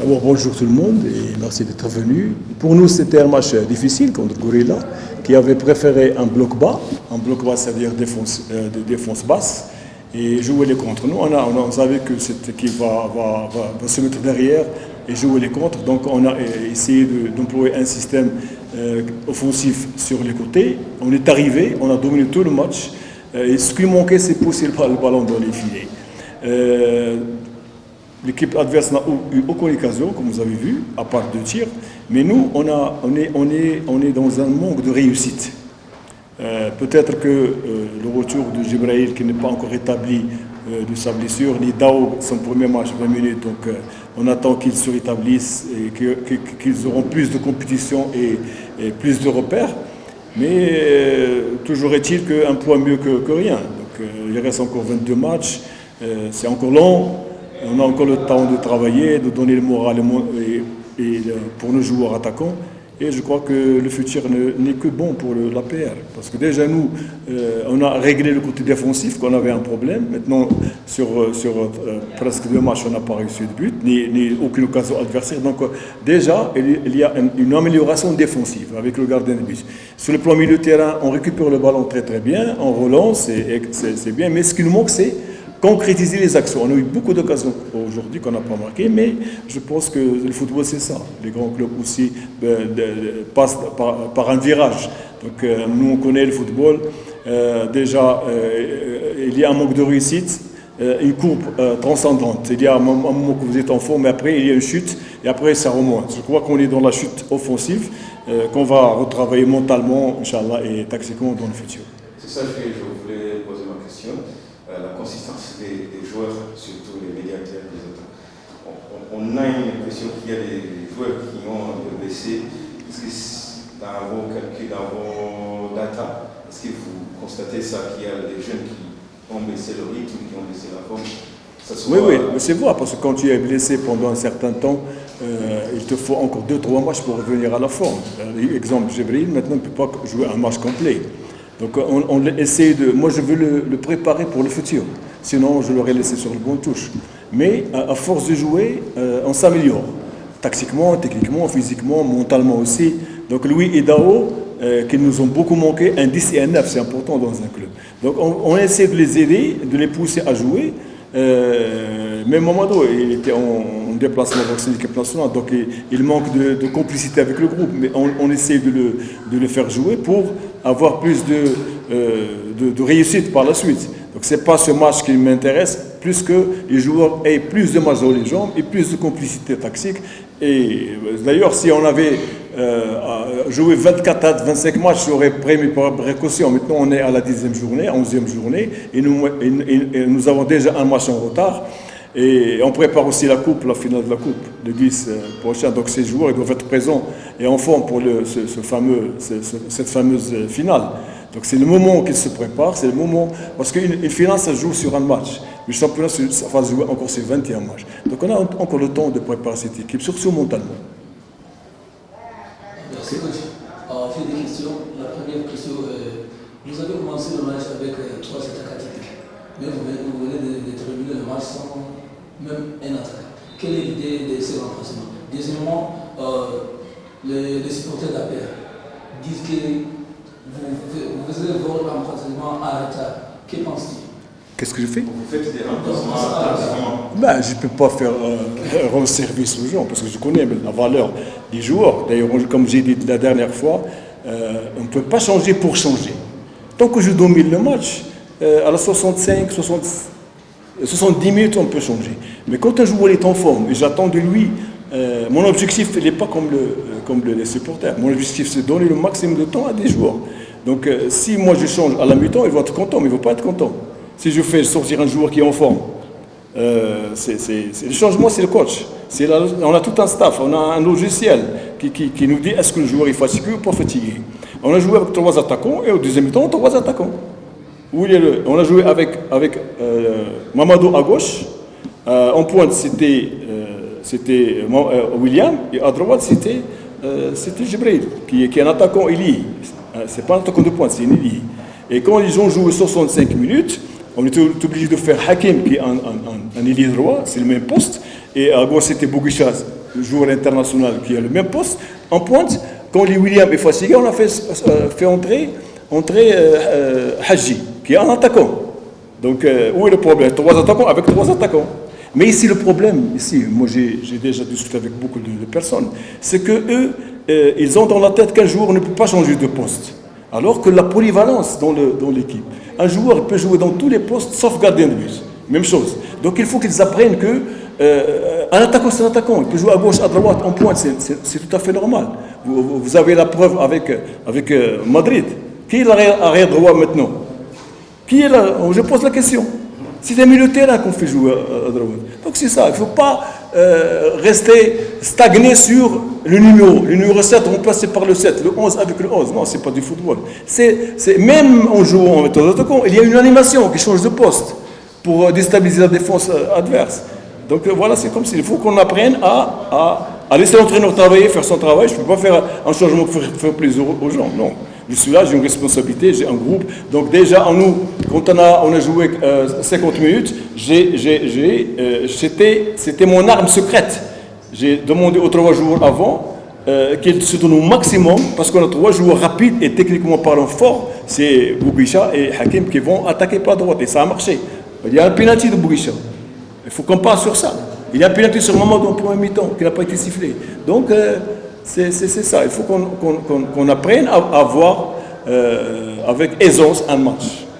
D'abord, bonjour tout le monde et merci d'être venu. Pour nous, c'était un match difficile contre Gorilla, qui avait préféré un bloc bas, c'est-à-dire défense basse, et jouer les contres. Nous, on savait que cette équipe va se mettre derrière et jouer les contres, donc on a essayé d'employer un système offensif sur les côtés. On est arrivé, on a dominé tout le match, et ce qui manquait, c'est pousser le ballon dans les filets. L'équipe adverse n'a eu aucune occasion, comme vous avez vu, à part 2 tirs. Mais nous, on est dans un manque de réussite. Peut-être que le retour de Jibrail, qui n'est pas encore établi de sa blessure, ni Dao, son premier match, 20 minutes. Donc on attend qu'ils se rétablissent et qu'ils auront plus de compétition et plus de repères. Mais toujours est-il qu'un point mieux que rien. Donc il reste encore 22 matchs. C'est encore long. On a encore le temps de travailler, de donner le moral pour nos joueurs attaquants. Et je crois que le futur n'est que bon pour l'APR. Parce que déjà, nous, on a réglé le côté défensif, qu'on avait un problème. Maintenant, sur presque 2 matchs, on n'a pas réussi de but, ni aucune occasion adversaire. Donc, déjà, il y a une amélioration défensive avec le gardien de but. Sur le plan milieu de terrain, on récupère le ballon très très bien, on relance, c'est bien. Mais ce qui nous manque, c'est concrétiser les actions. On a eu beaucoup d'occasions aujourd'hui qu'on n'a pas marqué, mais je pense que le football, c'est ça. Les grands clubs aussi passent par un virage. Donc nous, on connaît le football. Déjà, il y a un manque de réussite, une courbe transcendante. Il y a un moment que vous êtes en forme, mais après, il y a une chute, et après, ça remonte. Je crois qu'on est dans la chute offensive, qu'on va retravailler mentalement, Inch'Allah, et tactiquement dans le futur. C'est ça que je voulais poser ma question. La consistance des joueurs, surtout les médiateurs, les autres. On a une impression qu'il y a des joueurs qui ont baissé. Est-ce que dans vos calculs, dans vos data, est-ce que vous constatez ça, qu'il y a des jeunes qui ont baissé le rythme, qui ont baissé la forme? Oui, mais c'est vrai, parce que quand tu es blessé pendant un certain temps, il te faut encore 2-3 matchs pour revenir à la forme. Exemple, Jibril, maintenant, ne peut pas jouer un match complet. Donc on essaie moi je veux le préparer pour le futur, sinon je l'aurais laissé sur le bon touche. Mais à force de jouer, on s'améliore, tactiquement, techniquement, physiquement, mentalement aussi. Donc Louis et Dao, qui nous ont beaucoup manqué, un 10 et un 9, c'est important dans un club. Donc on essaie de les aider, de les pousser à jouer. Même Mamadou, il était en déplacement avec l'équipe nationale, donc il manque de complicité avec le groupe, mais on essaie de le faire jouer pour avoir plus de réussite par la suite. Donc ce n'est pas ce match qui m'intéresse, plus que les joueurs aient plus de matchs dans les jambes et plus de complicité tactique. Et d'ailleurs, si on avait joué 24 à 25 matchs, j'aurais pris mes précautions. Maintenant, on est à la 10e journée, 11e journée, et nous avons déjà un match en retard. Et on prépare aussi la finale de la coupe, le 10 prochain. Donc ces joueurs ils doivent être présents et en forme pour cette fameuse finale. Donc c'est le moment qu'ils se préparent, c'est le moment, parce qu'une finale ça se joue sur un match. Le championnat ça va se jouer encore sur 21 matchs. Donc on a encore le temps de préparer cette équipe, surtout mentalement. Merci coach. Alors j'ai des questions. La première question, vous avez commencé le match avec 3 attaques atypiques, mais vous venez de terminer le match sans même un attaquant. Quelle est l'idée de ces remplacements? Deuxièmement, les supporters d'APR disent que vous faisiez vos remplacements à retard. Que penses-tu? Qu'est-ce que je fais? Vous faites des remplacements je ne peux pas faire rendre service aux gens parce que je connais la valeur des joueurs. D'ailleurs, comme j'ai dit la dernière fois, on ne peut pas changer pour changer. Tant que je domine le match, à la 65, 70 minutes, on peut changer. Mais quand un joueur est en forme, et j'attends de lui, mon objectif n'est pas comme les supporters. Mon objectif, c'est de donner le maximum de temps à des joueurs. Donc, si moi je change à la mi-temps, ils vont être contents, mais ils ne vont pas être contents. Si je fais sortir un joueur qui est en forme, le changement, c'est le coach. On a tout un staff, on a un logiciel qui nous dit est-ce que le joueur est fatigué ou pas fatigué. On a joué avec 3 attaquants et au deuxième temps, 3 attaquants. On a joué avec Mamadou à gauche, en pointe c'était William, et à droite c'était Jibril, qui est un attaquant ailier. C'est pas un attaquant de pointe, c'est un ailier. Et quand ils ont joué 65 minutes, On était obligé de faire Hakim, qui est un ailier droit, c'est le même poste. Et à gauche, c'était Bouguicha, le joueur international, qui a le même poste. En pointe, quand Lee William est fatigué, on a fait entrer Hadji, qui est un attaquant. Donc, où est le problème? 3 attaquants avec 3 attaquants. Mais ici, le problème, moi j'ai déjà discuté avec beaucoup de personnes, c'est qu'eux, ils ont dans la tête qu'un joueur ne peut pas changer de poste. Alors que la polyvalence dans l'équipe, un joueur peut jouer dans tous les postes sauf gardien de but. Même chose. Donc il faut qu'ils apprennent que un attaquant, c'est un attaquant. Il peut jouer à gauche, à droite, en pointe, c'est tout à fait normal. Vous avez la preuve avec Madrid. Qui est l'arrière droit maintenant? Qui est là? Je pose la question. C'est des milieux de terrain qu'on fait jouer à droite. Donc c'est ça. Il ne faut pas rester stagné sur le numéro. Le numéro 7 remplacé par le 7. Le 11 avec le 11. Non, ce n'est pas du football. Même en jouant en méthode attaquant, il y a une animation qui change de poste pour déstabiliser la défense adverse. Donc voilà, c'est comme ça. Il faut qu'on apprenne à laisser l'entraîneur travailler, faire son travail. Je ne peux pas faire un changement pour faire plaisir aux gens. Non. Je suis là, j'ai une responsabilité, j'ai un groupe. Donc déjà, quand on a joué 50 minutes, c'était mon arme secrète. J'ai demandé aux 3 joueurs avant qu'ils se donnent au maximum, parce qu'on a 3 joueurs rapides et techniquement parlant forts. C'est Bouguicha et Hakim qui vont attaquer par droite. Et ça a marché. Il y a un penalty de Bouguicha. Il faut qu'on passe sur ça. Il y a un penalty sur Mamadou en premier mi-temps qui n'a pas été sifflé. Donc, c'est ça. Il faut qu'on apprenne à voir avec aisance un match.